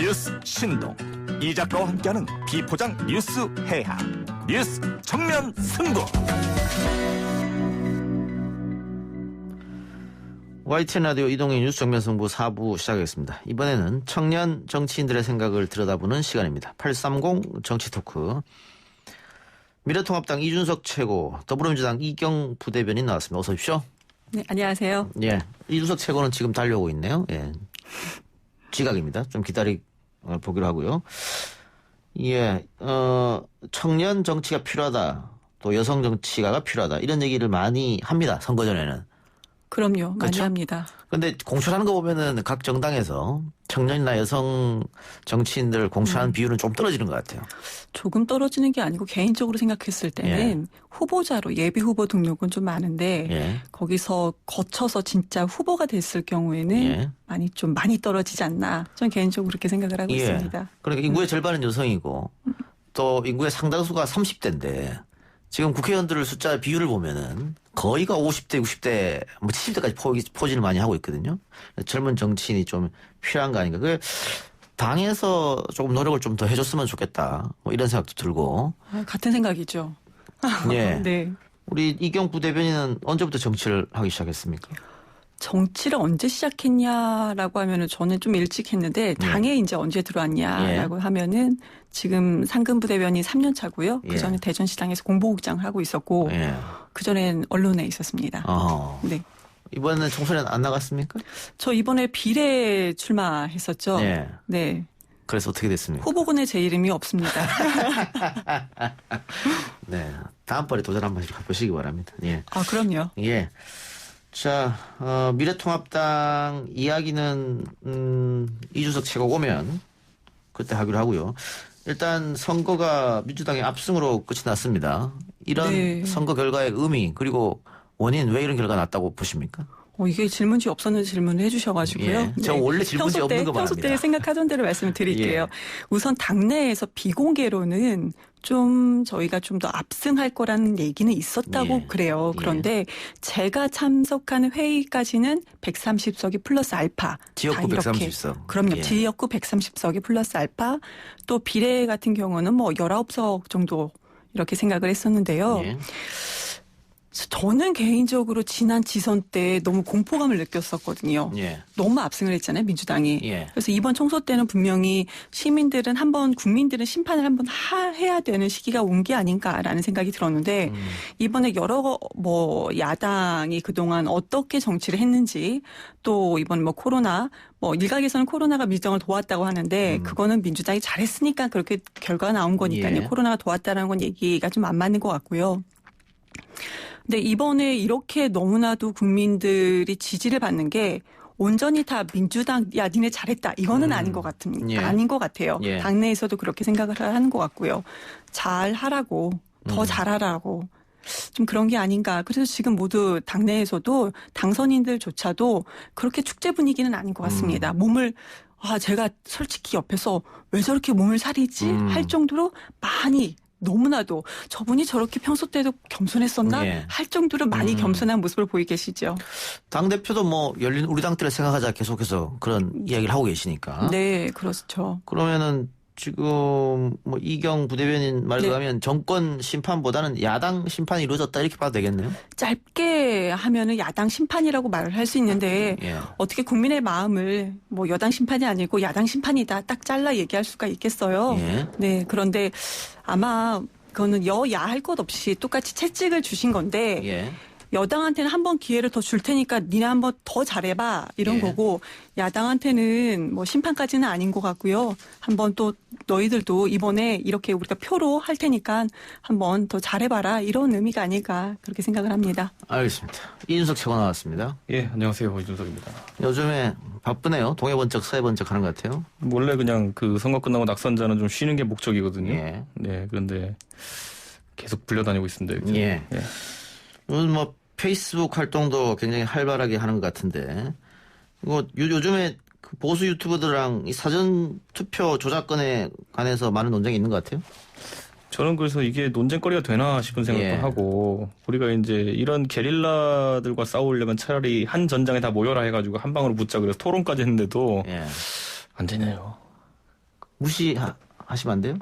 뉴스 신동 이 작가와 함께하는 비포장 뉴스 해학 뉴스 정면 승부. YTN 라디오 이동의 뉴스 정면 승부 4부 시작하겠습니다. 이번에는 청년 정치인들의 생각을 들여다보는 시간입니다. 830 정치 토크. 미래통합당 이준석 최고, 더불어민주당 이경 부대변인 나왔습니다. 어서 오십시오. 네, 안녕하세요. 예, 이준석 최고는 지금 달려오고 있네요. 예, 지각입니다. 좀 보기로 하고요. 예, 청년 정치가 필요하다. 또 여성 정치가가 필요하다. 이런 얘기를 많이 합니다. 선거 전에는. 그럼요. 많이 그렇죠? 합니다. 근데 공천하는 거 보면은 각 정당에서 청년이나 여성 정치인들 공천하는 비율은 좀 떨어지는 것 같아요. 조금 떨어지는 게 아니고 개인적으로 생각했을 때는 후보자로 예비 후보 등록은 좀 많은데 거기서 거쳐서 진짜 후보가 됐을 경우에는 많이 떨어지지 않나. 저는 개인적으로 그렇게 생각을 하고 있습니다. 그러니까 인구의 절반은 여성이고 또 인구의 상당수가 30대인데 지금 국회의원들 숫자 비율을 보면은 거의가 50대, 60대, 뭐 70대까지 포진을 많이 하고 있거든요. 젊은 정치인이 좀 필요한 거 아닌가. 그 당에서 조금 노력을 좀 더 해줬으면 좋겠다. 뭐 이런 생각도 들고. 같은 생각이죠. 예. 네. 우리 이경 부대변인은 언제부터 정치를 하기 시작했습니까? 정치를 언제 시작했냐라고 하면은 저는 좀 일찍 했는데 당에 이제 언제 들어왔냐라고 하면은 지금 상근부대변인 3년 차고요. 그 전에 대전시당에서 공보국장을 하고 있었고 그 전엔 언론에 있었습니다. 네. 이번에는 총선에 안 나갔습니까? 저 이번에 비례 출마했었죠. 네. 그래서 어떻게 됐습니까? 후보군에 제 이름이 없습니다. 네. 다음번에 도전 한번 해보시기 바랍니다. 예. 아, 그럼요. 예. 자, 미래통합당 이야기는, 이준석 최고 오면 그때 하기로 하고요. 일단 선거가 민주당의 압승으로 끝이 났습니다. 이런 선거 결과의 의미, 그리고 원인, 왜 이런 결과가 났다고 보십니까? 이게 질문지 없었는데 질문을 해주셔가지고요. 저 원래 질문지 없는 거 말합니다. 평소 때 생각하던 대로 말씀을 드릴게요. 우선 당내에서 비공개로는 좀 저희가 좀 더 압승할 거라는 얘기는 있었다고 그래요. 그런데 제가 참석하는 회의까지는 130석이 플러스 알파. 지역구 130석. 그럼요. 지역구 130석이 플러스 알파. 또 비례 같은 경우는 뭐 19석 정도 이렇게 생각을 했었는데요. 저는 개인적으로 지난 지선 때 너무 공포감을 느꼈었거든요. 너무 압승을 했잖아요, 민주당이. 그래서 이번 총선 때는 분명히 시민들은 국민들은 심판을 한번 해야 되는 시기가 온 게 아닌가라는 생각이 들었는데 이번에 여러 야당이 그동안 어떻게 정치를 했는지 또 이번 코로나 일각에서는 코로나가 민주당을 도왔다고 하는데 그거는 민주당이 잘했으니까 그렇게 결과가 나온 거니까요. 코로나가 도왔다는 건 얘기가 좀 안 맞는 것 같고요. 근데 이번에 이렇게 너무나도 국민들이 지지를 받는 게 온전히 다 민주당, 야, 니네 잘했다. 이거는 아닌 것 아닌 것 같아요. 당내에서도 그렇게 생각을 하는 것 같고요. 잘하라고, 더 잘하라고. 좀 그런 게 아닌가. 그래서 지금 모두 당내에서도 당선인들조차도 그렇게 축제 분위기는 아닌 것 같습니다. 제가 솔직히 옆에서 왜 저렇게 몸을 사리지? 할 정도로 많이 너무나도 저분이 저렇게 평소 때도 겸손했었나 할 정도로 많이 겸손한 모습을 보이고 계시죠. 당대표도 열린 우리 당들을 생각하자 계속해서 그런 이야기를 하고 계시니까. 네, 그렇죠. 그러면은 지금 이경 부대변인 말로 하면 정권 심판보다는 야당 심판이 이루어졌다 이렇게 봐도 되겠네요. 짧게 하면은 야당 심판이라고 말을 할 수 있는데 어떻게 국민의 마음을 여당 심판이 아니고 야당 심판이다 딱 잘라 얘기할 수가 있겠어요. 네, 그런데 아마 그거는 여야 할 것 없이 똑같이 채찍을 주신 건데 여당한테는 한 번 기회를 더 줄 테니까 니네 한번 더 잘해봐 이런 거고 야당한테는 심판까지는 아닌 것 같고요. 한번 또 너희들도 이번에 이렇게 우리가 표로 할 테니까 한번 더 잘해봐라 이런 의미가 아닐까 그렇게 생각을 합니다. 알겠습니다. 이준석 최고 나왔습니다. 예, 안녕하세요. 이준석입니다. 요즘에 바쁘네요. 동해번쩍 서해번쩍 하는 것 같아요. 원래 그냥 그 선거 끝나고 낙선자는 좀 쉬는 게 목적이거든요. 네, 그런데 계속 불려다니고 있습니다. 오늘 페이스북 활동도 굉장히 활발하게 하는 것 같은데, 요즘에 그 보수 유튜버들랑 이 사전 투표 조작건에 관해서 많은 논쟁이 있는 것 같아요. 저는 그래서 이게 논쟁거리가 되나 싶은 생각도 하고, 우리가 이제 이런 게릴라들과 싸우려면 차라리 한 전장에 다 모여라 해가지고 한 방으로 붙자 그래서 토론까지 했는데도 안 되네요. 무시하시면 안 돼요?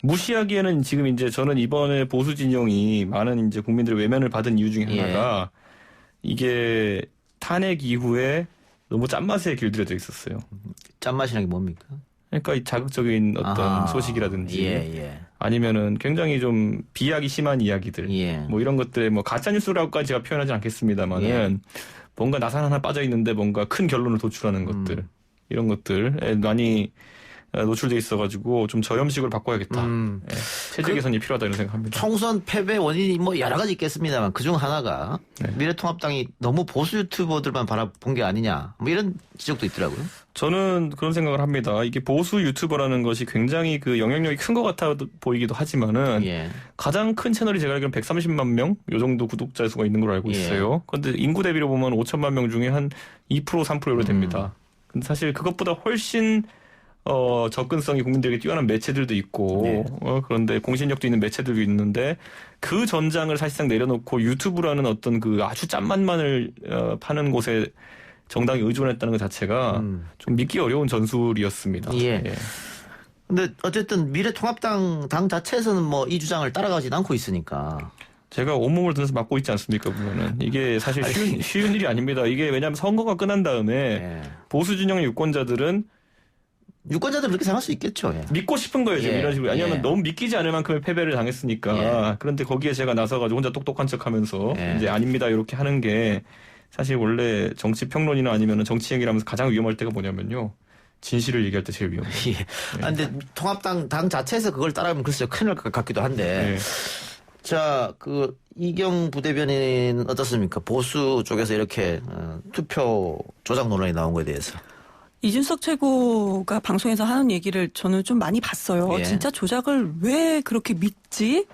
무시하기에는 지금 이제 저는 이번에 보수 진영이 많은 이제 국민들의 외면을 받은 이유 중에 하나가 이게 탄핵 이후에 너무 짠맛에 길들여져 있었어요. 짠맛이라는 게 뭡니까? 그러니까 이 자극적인 어떤 소식이라든지 아니면은 굉장히 좀 비약이 심한 이야기들 뭐 이런 것들 뭐 가짜 뉴스라고까지 제가 표현하지 않겠습니다만은 뭔가 나산 하나 빠져 있는데 뭔가 큰 결론을 도출하는 것들 이런 것들에 많이 노출돼 있어가지고 좀 저염식을 바꿔야겠다. 체제 개선이 필요하다 이런 생각합니다. 총선 패배 원인이 뭐 여러 가지 있겠습니다만 그중 하나가 미래통합당이 너무 보수 유튜버들만 바라본 게 아니냐 뭐 이런 지적도 있더라고요. 저는 그런 생각을 합니다. 이게 보수 유튜버라는 것이 굉장히 그 영향력이 큰 것 같아 보이기도 하지만은 가장 큰 채널이 제가 알기로는 130만 명 요 정도 구독자 수가 있는 걸로 알고 있어요. 그런데 인구 대비로 보면 5천만 명 중에 한 2% 3% 정도 됩니다. 근데 사실 그것보다 훨씬 접근성이 국민들에게 뛰어난 매체들도 있고, 그런데 공신력도 있는 매체들도 있는데, 그 전장을 사실상 내려놓고 유튜브라는 어떤 그 아주 짠맛만을 파는 곳에 정당이 의존했다는 것 자체가 좀 믿기 어려운 전술이었습니다. 근데 어쨌든 미래통합당 당 자체에서는 뭐 이 주장을 따라가진 않고 있으니까. 제가 온몸을 들여서 맡고 있지 않습니까, 보면은. 이게 사실 쉬운 일이 아닙니다. 이게 왜냐하면 선거가 끝난 다음에 보수 진영의 유권자들은 그렇게 생각할 수 있겠죠. 믿고 싶은 거예요, 지금 이런 식으로. 왜냐하면 너무 믿기지 않을 만큼의 패배를 당했으니까. 그런데 거기에 제가 나서가지고 혼자 똑똑한 척 하면서 이제 아닙니다, 이렇게 하는 게 사실 원래 정치 평론이나 아니면 정치 얘기를 하면서 가장 위험할 때가 뭐냐면요. 진실을 얘기할 때 제일 위험해요. 근데 통합당 당 자체에서 그걸 따라하면 글쎄요, 큰일 날 것 같기도 한데. 자, 그 이경 부대변인은 어떻습니까? 보수 쪽에서 이렇게 투표 조작 논란이 나온 거에 대해서. 이준석 최고가 방송에서 하는 얘기를 저는 좀 많이 봤어요. 진짜 조작을 왜 그렇게 믿지?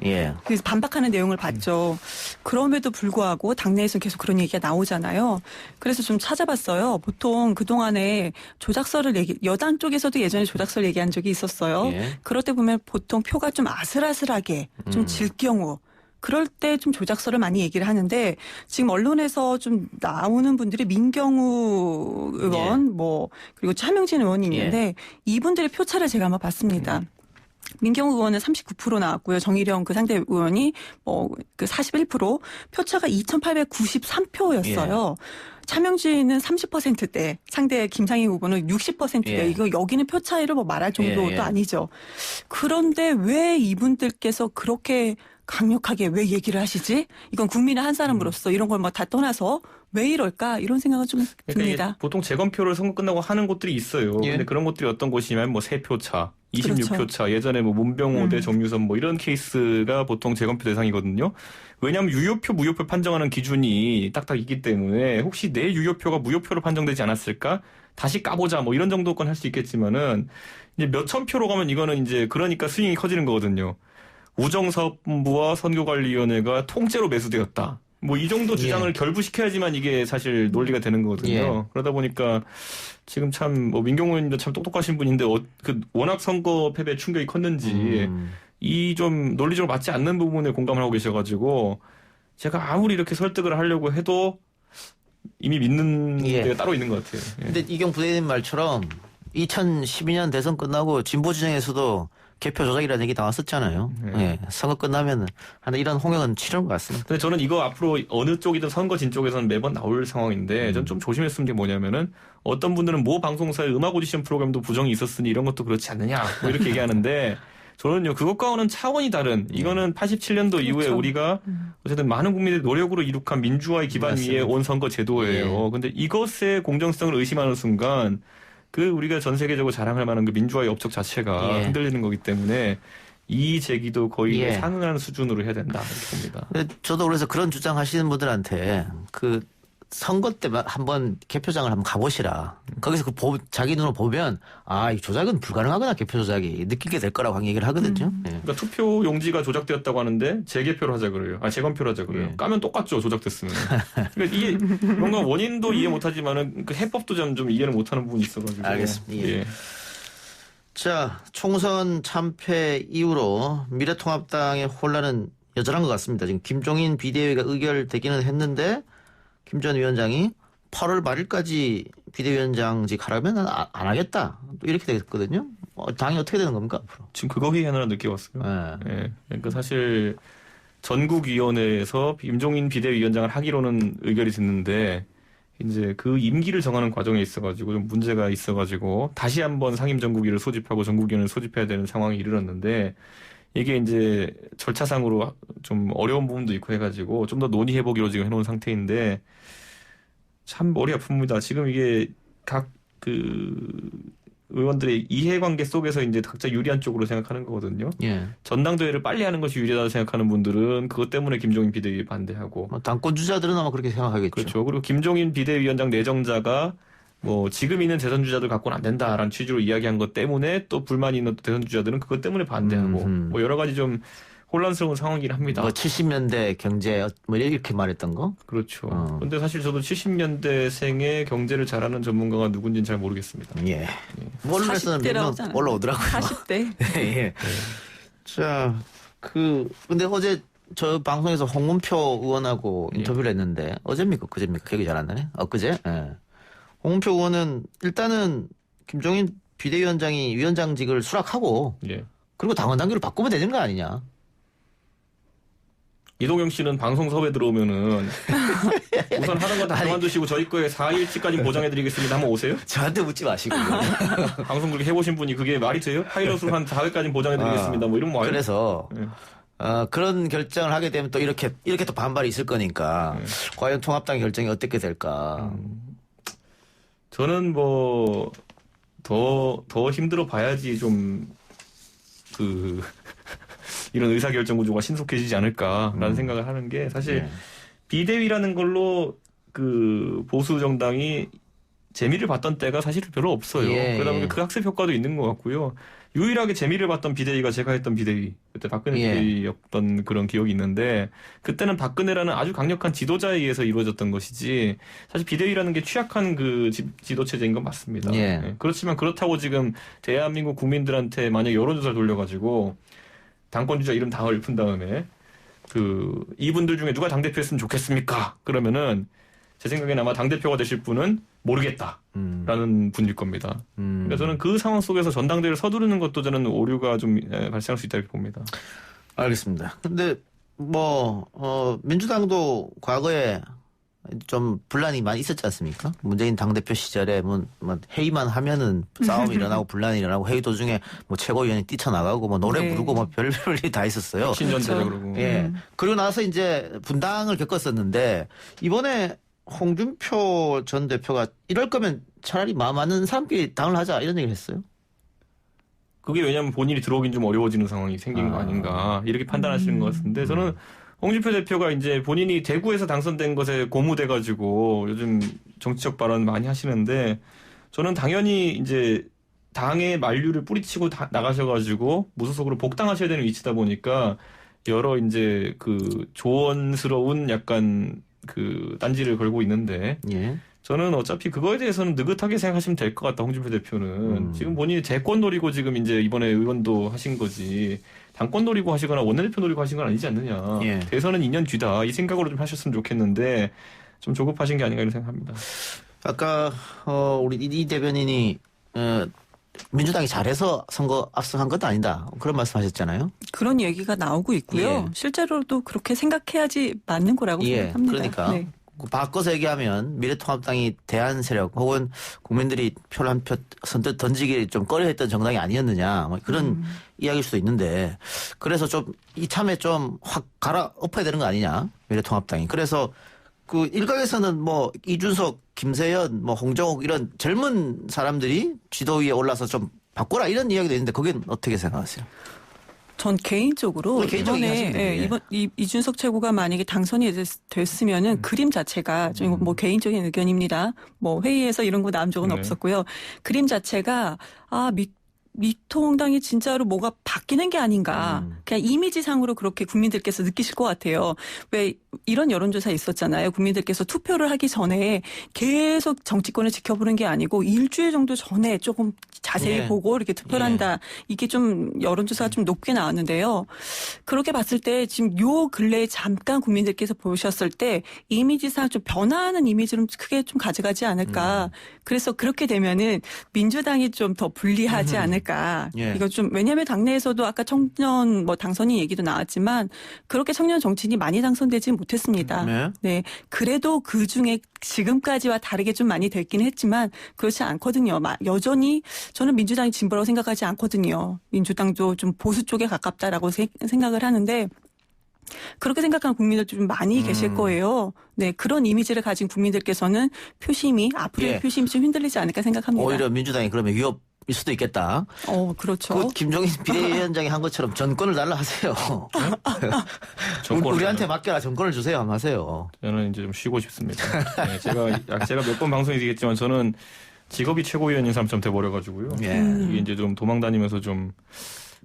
그래서 반박하는 내용을 봤죠. 그럼에도 불구하고 당내에서 계속 그런 얘기가 나오잖아요. 그래서 좀 찾아봤어요. 보통 그동안에 조작설을 여당 쪽에서도 예전에 조작설 얘기한 적이 있었어요. 그럴 때 보면 보통 표가 좀 아슬아슬하게 좀 질 경우 그럴 때 좀 조작설을 많이 얘기를 하는데 지금 언론에서 좀 나오는 분들이 민경우 의원 그리고 차명진 의원이 있는데 이분들의 표차를 제가 한번 봤습니다. 민경우 의원은 39% 나왔고요. 정일영 그 상대 의원이 그 41% 표차가 2,893표였어요. 차명진은 30%대, 상대 김상희 후보는 60%대. 이거 여기는 표 차이를 말할 정도도 아니죠. 그런데 왜 이분들께서 그렇게 강력하게 왜 얘기를 하시지? 이건 국민의 한 사람으로서 이런 걸 다 떠나서 왜 이럴까? 이런 생각은 좀 듭니다. 그러니까 보통 재검표를 선거 끝나고 하는 곳들이 있어요. 근데 그런 곳들이 어떤 곳이냐면 3표 차, 26표 차, 예전에 문병호 대 정유선 이런 케이스가 보통 재검표 대상이거든요. 왜냐하면 유효표, 무효표 판정하는 기준이 딱딱 있기 때문에 혹시 내 유효표가 무효표로 판정되지 않았을까? 다시 까보자 이런 정도건 할 수 있겠지만은 이제 몇천 표로 가면 이거는 이제 그러니까 스윙이 커지는 거거든요. 우정사업부와 선거관리위원회가 통째로 매수되었다. 이 정도 주장을 결부시켜야지만 이게 사실 논리가 되는 거거든요. 그러다 보니까 지금 참 민경우 의원님도 참 똑똑하신 분인데 워낙 선거 패배 충격이 컸는지 이 좀 논리적으로 맞지 않는 부분에 공감을 하고 계셔가지고 제가 아무리 이렇게 설득을 하려고 해도 이미 믿는 데가 따로 있는 것 같아요. 근데 이경 부대님 말처럼 2012년 대선 끝나고 진보 진영에서도 개표 조작이라는 얘기 나왔었잖아요. 선거 끝나면 이런 홍역은 치르는 것 같습니다. 근데 저는 이거 앞으로 어느 쪽이든 선거 진 쪽에서는 매번 나올 상황인데 전 좀 조심했으면 게 뭐냐면은 어떤 분들은 모 방송사의 음악 오디션 프로그램도 부정이 있었으니 이런 것도 그렇지 않느냐 이렇게 얘기하는데 저는요 그것과는 차원이 다른 이거는 87년도 이후에 우리가 어쨌든 많은 국민들의 노력으로 이룩한 민주화의 기반 위에 온 선거 제도예요. 근데 이것의 공정성을 의심하는 순간 우리가 전 세계적으로 자랑할 만한 그 민주화의 업적 자체가 흔들리는 거기 때문에 이 제기도 거의 상응하는 수준으로 해야 된다 이렇게 봅니다. 저도 그래서 그런 주장하시는 분들한테 선거 때 한번 개표장을 한번 가보시라. 거기서 자기 눈으로 보면 이 조작은 불가능하구나 개표 조작이 느끼게 될 거라고 얘기를 하거든요. 그러니까 투표 용지가 조작되었다고 하는데 재개표를 하자 그래요. 재검표를 하자 그래요. 까면 똑같죠 조작됐으면. 그러니까 이게 뭔가 원인도 이해 못하지만은 그 해법도 좀 이해를 못하는 부분이 있어가지고. 알겠습니다. 자 총선 참패 이후로 미래통합당의 혼란은 여전한 것 같습니다. 지금 김종인 비대위가 의결되기는 했는데. 김 전 위원장이 8월 말일까지 비대위원장직 하라면 안 하겠다. 이렇게 됐거든요. 당이 어떻게 되는 겁니까? 앞으로? 지금 그거 회의하느라 늦게 왔어요. 네. 네. 그러니까 사실 전국위원회에서 임종인 비대위원장을 하기로는 의결이 됐는데 이제 그 임기를 정하는 과정에 있어가지고 좀 문제가 있어가지고 다시 한번 상임전국위를 소집하고 전국위원회를 소집해야 되는 상황에 이르렀는데 이게 이제 절차상으로 좀 어려운 부분도 있고 해가지고 좀 더 논의해보기로 지금 해놓은 상태인데 참 머리 아픕니다. 지금 이게 각 의원들의 이해관계 속에서 이제 각자 유리한 쪽으로 생각하는 거거든요. 예. 전당대회를 빨리 하는 것이 유리하다고 생각하는 분들은 그것 때문에 김종인 비대위에 반대하고. 당권 주자들은 아마 그렇게 생각하겠죠. 그렇죠. 그리고 김종인 비대위원장 내정자가 뭐 지금 있는 대선 주자들 갖고는 안 된다라는 취지로 이야기한 것 때문에 또 불만이 있는 대선 주자들은 그것 때문에 반대하고 뭐 여러 가지 좀 혼란스러운 상황이긴 합니다. 뭐 70년대 경제 뭐 이렇게 말했던 거? 그렇죠. 그런데 사실 저도 70년대생의 경제를 잘하는 전문가가 누군지는 잘 모르겠습니다. 예. 언론에서는 몇 명 올라오더라고요. 40대. 예. 자, 근데 어제 저 방송에서 홍문표 의원하고 인터뷰를 했는데 어제입니까? 그제입니까? 기억이 잘 안 나네. 엊그제? 예. 홍문표 의원은 일단은 김종인 비대위원장이 위원장직을 수락하고 예. 그리고 당원 당규를 바꾸면 되는 거 아니냐. 이동영 씨는 방송 섭외 들어오면은 우선 하는 건 다 그만두시고 저희 거에 4일치까지 보장해드리겠습니다. 한번 오세요? 저한테 묻지 마시고. 방송 그렇게 해보신 분이 그게 말이 돼요? 파일럿으로 한 4회까지 보장해드리겠습니다. 뭐 이런 거. 그래서 그런 결정을 하게 되면 또 이렇게 또 반발이 있을 거니까 과연 통합당 결정이 어떻게 될까. 저는 뭐 더 힘들어 봐야지 좀 이런 의사결정 구조가 신속해지지 않을까라는 생각을 하는 게 사실 비대위라는 걸로 보수 정당이 재미를 봤던 때가 사실 별로 없어요. 그러다 보니 그 학습 효과도 있는 것 같고요. 유일하게 재미를 봤던 비대위가 제가 했던 비대위, 그때 박근혜 비대위였던 그런 기억이 있는데 그때는 박근혜라는 아주 강력한 지도자에 의해서 이루어졌던 것이지 사실 비대위라는 게 취약한 지도체제인 건 맞습니다. 그렇지만 그렇다고 지금 대한민국 국민들한테 만약 여론조사를 돌려가지고 당권주자 이름 다 읊은 다음에 이분들 중에 누가 당대표 했으면 좋겠습니까? 그러면은 제 생각에는 아마 당대표가 되실 분은 모르겠다라는 분일 겁니다. 그러니까 저는 그 상황 속에서 전당대회를 서두르는 것도 저는 오류가 좀 발생할 수 있다 이렇게 봅니다. 알겠습니다. 근데 민주당도 과거에 좀 분란이 많이 있었지 않습니까? 문재인 당대표 시절에 뭐 회의만 하면은 싸움이 일어나고 분란이 일어나고 회의 도중에 뭐 최고위원이 뛰쳐나가고 뭐 노래 부르고 뭐 별별 일이 다 있었어요. 신전대회 그러고. 예. 그리고 나서 이제 분당을 겪었었는데 이번에 홍준표 전 대표가 이럴 거면 차라리 마음 맞는 사람끼리 당을 하자 이런 얘기를 했어요. 그게 왜냐하면 본인이 들어오긴 좀 어려워지는 상황이 생긴 거 아닌가 이렇게 판단하시는 것 같은데 저는 홍준표 대표가 이제 본인이 대구에서 당선된 것에 고무돼가지고 요즘 정치적 발언 많이 하시는데 저는 당연히 이제 당의 만류를 뿌리치고 나가셔가지고 무소속으로 복당하셔야 되는 위치다 보니까 여러 이제 조언스러운 약간 딴지를 걸고 있는데 저는 어차피 그거에 대해서는 느긋하게 생각하시면 될 것 같다. 홍준표 대표는 지금 본인이 대권 노리고 지금 이제 이번에 의원도 하신 거지 당권 노리고 하시거나 원내대표 노리고 하신 건 아니지 않느냐. 대선은 2년 뒤다 이 생각으로 좀 하셨으면 좋겠는데 좀 조급하신 게 아닌가 이런 생각합니다. 아까 우리 이 대변인이 민주당이 잘해서 선거 압승한 것도 아니다. 그런 말씀하셨잖아요. 그런 얘기가 나오고 있고요. 실제로도 그렇게 생각해야지 맞는 거라고 생각합니다. 그러니까 바꿔서 얘기하면 미래통합당이 대안 세력 혹은 국민들이 표를 한 표 선뜻 던지기 좀 꺼려했던 정당이 아니었느냐 뭐 그런 이야기일 수도 있는데 그래서 좀 이참에 좀 확 갈아엎어야 되는 거 아니냐 미래통합당이. 그래서 일각에서는 뭐 이준석, 김세연, 뭐 홍정욱 이런 젊은 사람들이 지도위에 올라서 좀 바꿔라 이런 이야기도 있는데 거기는 어떻게 생각하세요? 전 개인적으로 이번에 이준석 최고가 만약에 당선이 됐으면은 그림 자체가 좀 뭐 개인적인 의견입니다. 뭐 회의에서 이런 거 나온 적은 없었고요. 그림 자체가 미통당이 진짜로 뭐가 바뀌는 게 아닌가. 그냥 이미지상으로 그렇게 국민들께서 느끼실 것 같아요. 왜 이런 여론조사 있었잖아요. 국민들께서 투표를 하기 전에 계속 정치권을 지켜보는 게 아니고 일주일 정도 전에 조금 자세히 예. 보고 이렇게 투표를 한다. 이게 좀 여론조사가 좀 높게 나왔는데요. 그렇게 봤을 때 지금 요 근래에 잠깐 국민들께서 보셨을 때 이미지상 좀 변화하는 이미지를 크게 좀 가져가지 않을까. 그래서 그렇게 되면은 민주당이 좀 더 불리하지 않을까. 예. 이거 좀 왜냐하면 당내에서도 아까 청년 뭐 당선인 얘기도 나왔지만 그렇게 청년 정치인이 많이 당선되지는 못했습니다. 네. 네. 그래도 그 중에 지금까지와 다르게 좀 많이 됐긴 했지만 그렇지 않거든요. 여전히 저는 민주당이 진보라고 생각하지 않거든요. 민주당도 좀 보수 쪽에 가깝다라고 생각을 하는데 그렇게 생각하는 국민들도 좀 많이 계실 거예요. 네, 그런 이미지를 가진 국민들께서는 표심이 앞으로의 예. 표심이 좀 흔들리지 않을까 생각합니다. 오히려 민주당이 그러면 위협일 수도 있겠다. 그렇죠. 그 김종인 비대위원장이 한 것처럼 전권을 달라 하세요. 우리한테 맡겨라 정권을 주세요 하면 하세요. 저는 이제 좀 쉬고 싶습니다. 네, 제가 몇 번 방송에 얘기했지만 저는 직업이 최고위원인 사람처럼 돼버려가지고요. 예. 이게 이제 좀 도망 다니면서 좀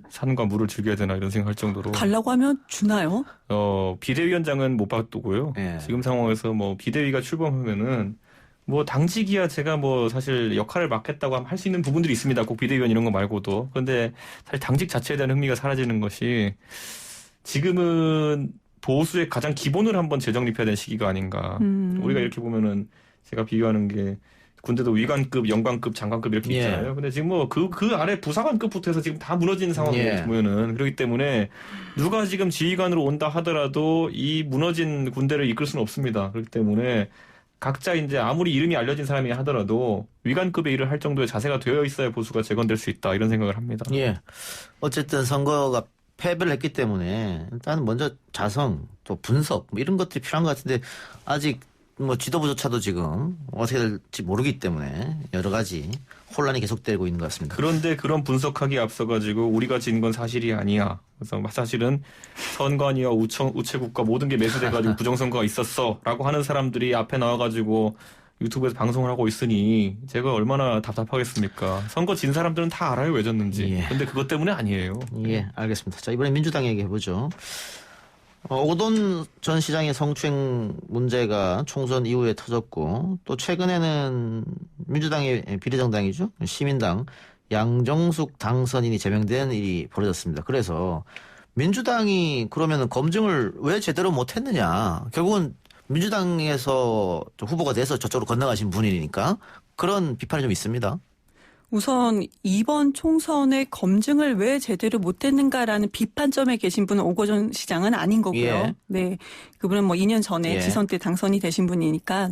산과 물을 즐겨야 되나 이런 생각할 정도로. 달라고 하면 주나요? 비대위원장은 못 받고요. 예. 지금 상황에서 뭐 비대위가 출범하면은 뭐 당직이야 제가 뭐 사실 역할을 맡겠다고 하면 할 수 있는 부분들이 있습니다. 꼭 비대위원 이런 거 말고도. 그런데 사실 당직 자체에 대한 흥미가 사라지는 것이 지금은 보수의 가장 기본을 한번 재정립해야 되는 시기가 아닌가. 우리가 이렇게 보면은 제가 비유하는 게 군대도 위관급, 영관급, 장관급 이렇게 예. 있잖아요. 근데 지금 뭐 그 아래 부사관급부터 해서 지금 다 무너지는 상황이에요. 보면은. 그렇기 때문에 누가 지금 지휘관으로 온다 하더라도 이 무너진 군대를 이끌 수는 없습니다. 그렇기 때문에 각자 이제 아무리 이름이 알려진 사람이 하더라도 위관급의 일을 할 정도의 자세가 되어 있어야 보수가 재건될 수 있다. 이런 생각을 합니다. 예. 어쨌든 선거가 패배를 했기 때문에 일단 먼저 자성 또 분석 뭐 이런 것들이 필요한 것 같은데 아직 뭐 지도부조차도 지금 어떻게 될지 모르기 때문에 여러 가지 혼란이 계속되고 있는 것 같습니다. 그런데 그런 분석하기에 앞서가지고 우리가 진 건 사실이 아니야. 그래서 사실은 선관위와 우체국과 모든 게 매수돼가지고 부정선거가 있었어라고 하는 사람들이 앞에 나와가지고 유튜브에서 방송을 하고 있으니 제가 얼마나 답답하겠습니까. 선거 진 사람들은 다 알아요 왜 졌는지. 예. 근데 그것 때문에 아니에요. 예, 알겠습니다. 자, 이번에 민주당 얘기해보죠. 오돈 전 시장의 성추행 문제가 총선 이후에 터졌고 또 최근에는 민주당의 비례정당이죠. 시민당 양정숙 당선인이 제명된 일이 벌어졌습니다. 그래서 민주당이 그러면 검증을 왜 제대로 못했느냐. 결국은 민주당에서 후보가 돼서 저쪽으로 건너가신 분이니까 그런 비판이 좀 있습니다. 우선 이번 총선의 검증을 왜 제대로 못했는가라는 비판점에 계신 분은 오고 전 시장은 아닌 거고요. 예. 네, 그분은 뭐 2년 전에 예. 지선 때 당선이 되신 분이니까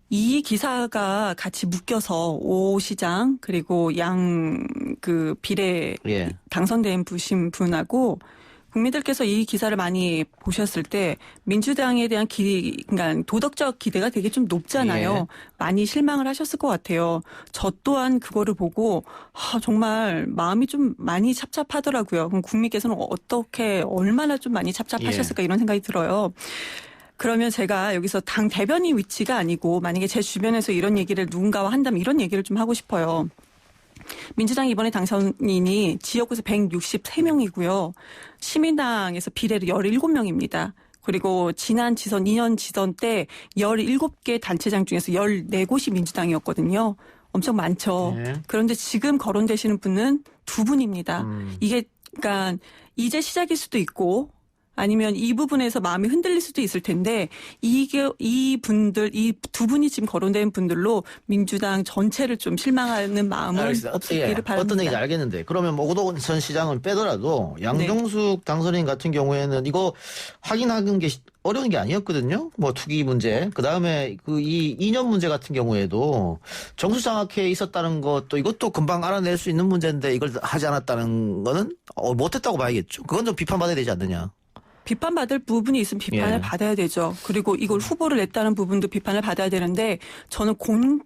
이 기사가 같이 묶여서 오 시장 그리고 양 그 비례 예. 당선된 분하고 국민들께서 이 기사를 많이 보셨을 때 민주당에 대한 그러니까 도덕적 기대가 되게 좀 높잖아요. 예. 많이 실망을 하셨을 것 같아요. 저 또한 그거를 보고 정말 마음이 좀 많이 찹찹하더라고요. 그럼 국민께서는 어떻게 얼마나 좀 많이 찹찹하셨을까 이런 생각이 들어요. 그러면 제가 여기서 당 대변인 위치가 아니고 만약에 제 주변에서 이런 얘기를 누군가와 한다면 이런 얘기를 좀 하고 싶어요. 민주당 이번에 당선인이 지역구에서 163명이고요. 시민당에서 비례로 17명입니다. 그리고 지난 지선 2년 지선 때 17개 단체장 중에서 14곳이 민주당이었거든요. 엄청 많죠. 네. 그런데 지금 거론되시는 분은 두 분입니다. 이게 그러니까 이제 시작일 수도 있고 아니면 이 부분에서 마음이 흔들릴 수도 있을 텐데 이 두 분이 지금 거론된 분들로 민주당 전체를 좀 실망하는 마음은 없기를 바랍니다. 어떤 얘기인지 알겠는데 그러면 오돈 전 시장은 빼더라도 양정숙 당선인 같은 경우에는 이거 확인하는 게 어려운 게 아니었거든요. 뭐 투기 문제, 그 다음에 이 이념 문제 같은 경우에도 정수장학회에 있었다는 것도 이것도 금방 알아낼 수 있는 문제인데 이걸 하지 않았다는 거는 못했다고 봐야겠죠. 그건 좀 비판받아야 되지 않느냐. 비판받을 부분이 있으면 비판을 받아야 되죠. 그리고 이걸 후보를 냈다는 부분도 비판을 받아야 되는데 저는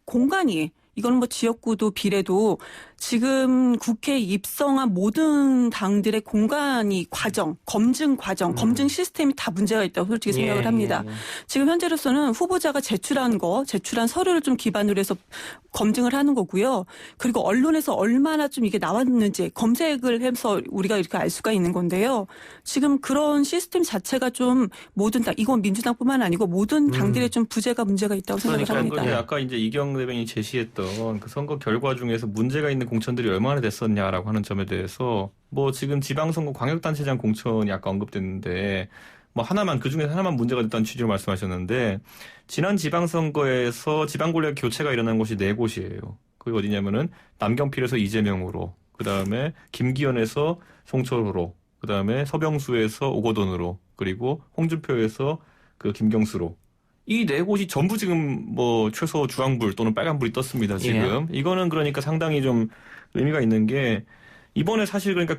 공간이 이거는 뭐 지역구도 비례도 지금 국회에 입성한 모든 당들의 공관위 과정, 검증 과정, 검증 시스템이 다 문제가 있다고 솔직히 생각을 합니다. 지금 현재로서는 후보자가 제출한 서류를 좀 기반으로 해서 검증을 하는 거고요. 그리고 언론에서 얼마나 좀 이게 나왔는지 검색을 해서 우리가 이렇게 알 수가 있는 건데요. 지금 그런 시스템 자체가 좀 모든 당, 이건 민주당뿐만 아니고 모든 당들의 좀 부재가 문제가 있다고 생각을 합니다. 그러니까 아까 이제 이경 대변인이 제시했던 그 선거 결과 중에서 문제가 있는 공천들이 얼마나 됐었냐라고 하는 점에 대해서 뭐 지금 지방선거 광역단체장 공천이 아까 언급됐는데 뭐 그중에 하나만 문제가 됐다는 취지로 말씀하셨는데 지난 지방선거에서 지방권력 교체가 일어난 곳이 4곳이에요. 그게 어디냐면은 남경필에서 이재명으로, 그다음에 김기현에서 송철호로, 그다음에 서병수에서 오거돈으로, 그리고 홍준표에서 그 김경수로. 이 4곳이 전부 지금 뭐 최소 주황불 또는 빨간불이 떴습니다, 지금. 이거는 그러니까 상당히 좀 의미가 있는 게 이번에 사실 그러니까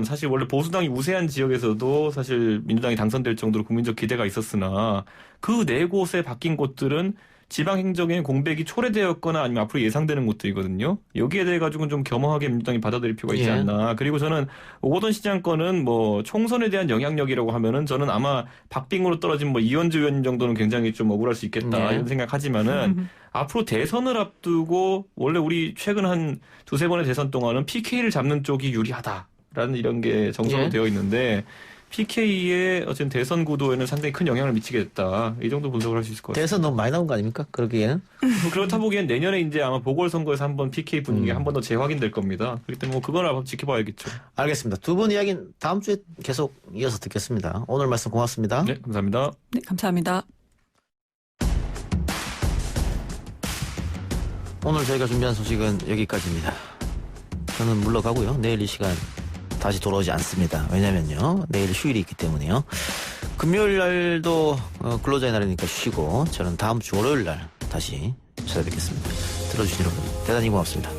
사실 원래 보수당이 우세한 지역에서도 사실 민주당이 당선될 정도로 국민적 기대가 있었으나 그 4곳에 바뀐 곳들은 지방행정의 공백이 초래되었거나 아니면 앞으로 예상되는 곳들이거든요. 여기에 대해 가지고는 좀 겸허하게 민주당이 받아들일 필요가 있지 않나. 그리고 저는 오거돈 시장 건은 뭐 총선에 대한 영향력이라고 하면은 저는 아마 박빙으로 떨어진 뭐 이현주 의원 정도는 굉장히 좀 억울할 수 있겠다 이런 생각하지만은 앞으로 대선을 앞두고 원래 우리 최근 한 2-3번의 대선 동안은 PK를 잡는 쪽이 유리하다라는 이런 게 정설로 되어 있는데 PK의 어쨌든 대선 구도에는 상당히 큰 영향을 미치게 됐다. 이 정도 분석을 할 수 있을 것 같아요. 대선 너무 많이 나온 거 아닙니까? 그러기에는? 그렇다 보기엔 내년에 이제 아마 보궐선거에서 한번 PK 분위기가 한 번 더 재확인될 겁니다. 그렇기 때문에 뭐 그걸 한번 지켜봐야겠죠. 알겠습니다. 두 분 이야기는 다음 주에 계속 이어서 듣겠습니다. 오늘 말씀 고맙습니다. 네, 감사합니다. 네, 감사합니다. 오늘 저희가 준비한 소식은 여기까지입니다. 저는 물러가고요. 내일 이 시간 다시 돌아오지 않습니다. 왜냐면요. 내일 휴일이 있기 때문에요. 금요일 날도 근로자의 날이니까 쉬고 저는 다음 주 월요일 날 다시 찾아뵙겠습니다. 들어주신 여러분 대단히 고맙습니다.